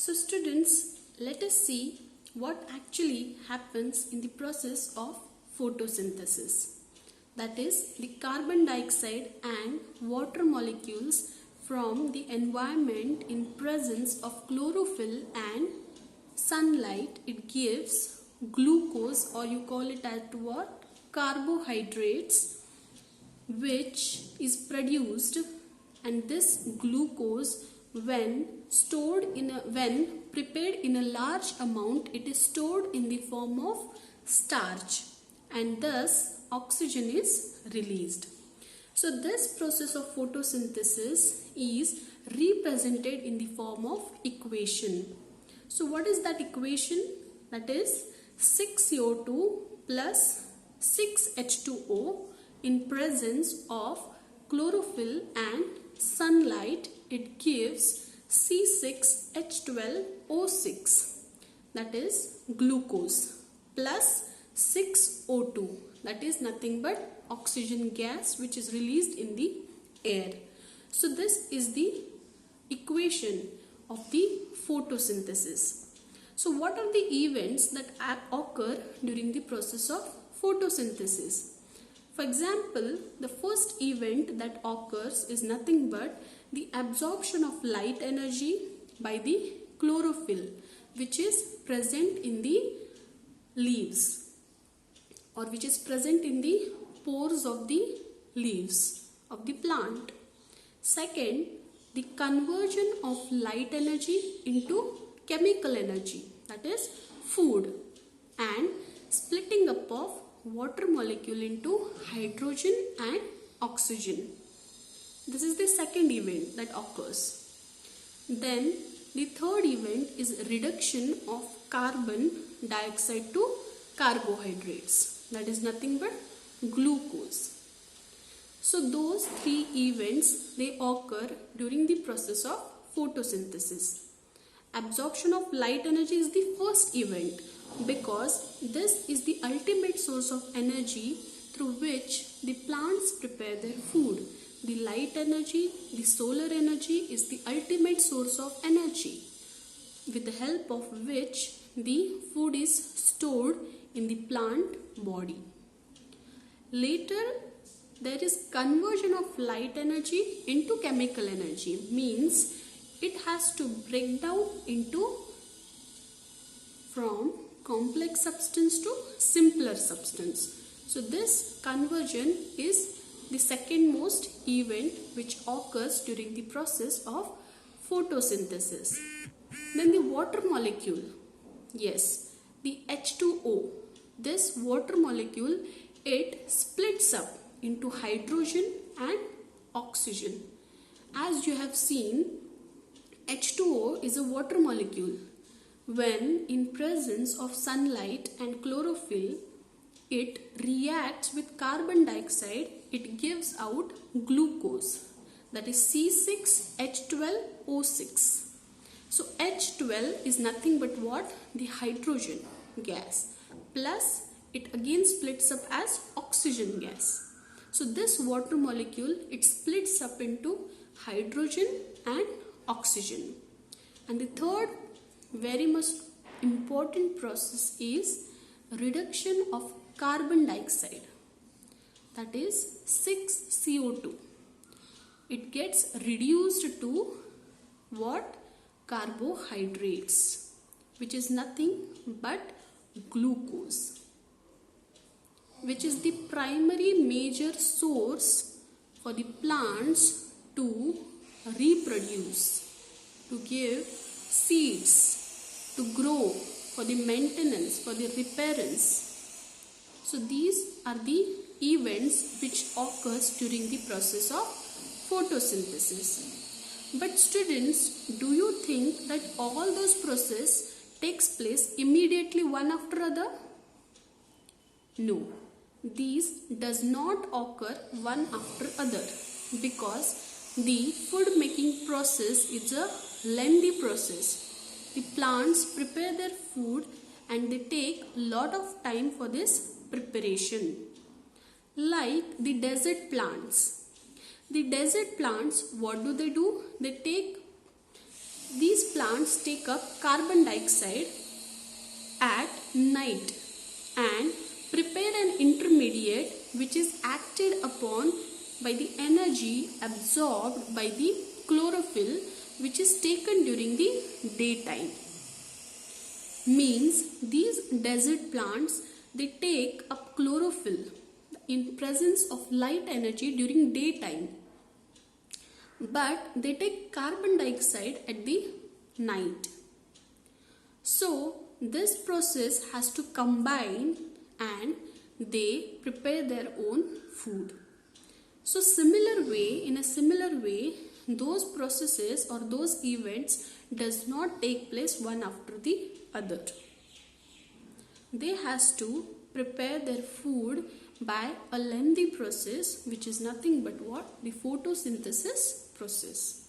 So students, let us see what actually happens in the process of photosynthesis. That is, the carbon dioxide and water molecules from the environment in presence of chlorophyll and sunlight, it gives glucose, or you call it as what? Carbohydrates, which is produced, and this glucose when prepared in a large amount, it is stored in the form of starch, and thus oxygen is released. So this process of photosynthesis is represented in the form of equation. So what is that equation? That is 6CO2 plus 6H2O in presence of chlorophyll and sunlight, it gives C6H12O6, that is glucose, plus 6O2, that is nothing but oxygen gas which is released in the air. So this is the equation of the photosynthesis. So what are the events that occur during the process of photosynthesis? For example, the first event that occurs is nothing but the absorption of light energy by the chlorophyll, which is present in the leaves, or which is present in the pores of the leaves of the plant. Second, the conversion of light energy into chemical energy, that is food, and splitting up of water molecule into hydrogen and oxygen. This is the second event that occurs. Then the third event is reduction of carbon dioxide to carbohydrates, that is nothing but glucose. So those three events, they occur during the process of photosynthesis. Absorption of light energy is the first event, because this is the ultimate source of energy through which the plants prepare their food. The light energy, the solar energy, is the ultimate source of energy, with the help of which the food is stored in the plant body. Later, there is conversion of light energy into chemical energy, means it has to break down into from complex substance to simpler substance. So this conversion is the second most event which occurs during the process of photosynthesis. Then the water molecule, yes, the H2O, this water molecule, it splits up into hydrogen and oxygen. As you have seen, H2O is a water molecule. When in presence of sunlight and chlorophyll, it reacts with carbon dioxide, it gives out glucose, that is C6H12O6. So H12 is nothing but what? The hydrogen gas, plus it again splits up as oxygen gas. So this water molecule, it splits up into hydrogen and oxygen. And the third very much important process is reduction of carbon dioxide, that is 6CO2. It gets reduced to what? Carbohydrates, which is nothing but glucose, which is the primary major source for the plants to reproduce, to give seeds, to grow, for the maintenance, for the repairance. So these are the events which occurs during the process of photosynthesis. But students, do you think that all those process takes place immediately one after other? No, these does not occur one after other, because the food making process is a lengthy process. The plants prepare their food and they take lot of time for this preparation. Like the desert plants. The desert plants, what do? They take these plants take up carbon dioxide at night and prepare an intermediate which is acted upon by the energy absorbed by the chlorophyll which is taken during the daytime. Means these desert plants, they take up chlorophyll in presence of light energy during daytime, but they take carbon dioxide at the night. So this process has to combine and they prepare their own food. So in a similar way, those processes or those events does not take place one after the other. They has to prepare their food by a lengthy process, which is nothing but what? The photosynthesis process.